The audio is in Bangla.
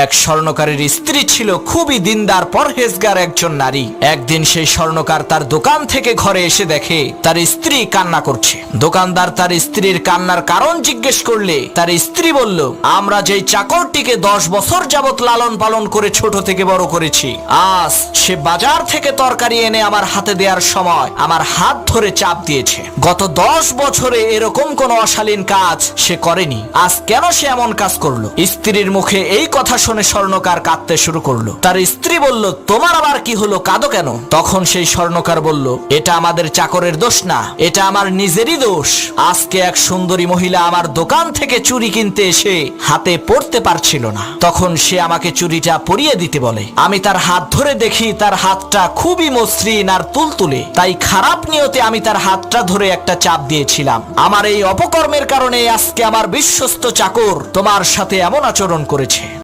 এক স্বর্ণকারের স্ত্রী ছিল খুবই দিনদার পরহেজগার একজন নারী। একদিন সেই স্বর্ণকার তার দোকান থেকে ঘরে এসে দেখে তার স্ত্রী কান্না করছে। দোকানদার তার স্ত্রীর কান্নার কারণ জিজ্ঞেস করলে তার স্ত্রী বলল, আমরা যেই চাকরটিকে 10 বছর যাবত লালন পালন করে ছোট থেকে বড় করেছি, আজ সে বাজার থেকে তরকারি এনে আমার হাতে দেওয়ার সময় আমার হাত ধরে চাপ দিয়েছে। গত 10 বছরে এরকম কোন অশালীন কাজ সে করেনি, আজ কেন সে এমন কাজ করলো? স্ত্রীর মুখে এই কথা শুনে স্বর্ণকার কাঁদতে শুরু করলো। তার স্ত্রী বলল, তোমার আবার কি হলো, কাঁদো কেন? তখন সেই স্বর্ণকার বলল, এটা আমাদের চাকরের দোষ না, এটা আমার নিজেরই দোষ। আজকে এক সুন্দরী মহিলা আমার দোকান থেকে চুড়ি কিনতে এসে হাতে পরতে পারছিল না, তখন সে আমাকে চুড়িটা পরিয়ে দিতে বলে। আমি তার হাত ধরে দেখি তার হাতটা খুবই মসৃণ আর তুলতুলে, তাই খারাপ নিয়তে আমি তার হাতটা ধরে একটা চাপ দিয়েছিলাম। আমার এই অপকর্মের কারণে আজকে আমার বিশ্বস্ত চাকর তোমার সাথে এমন আচরণ করেছে।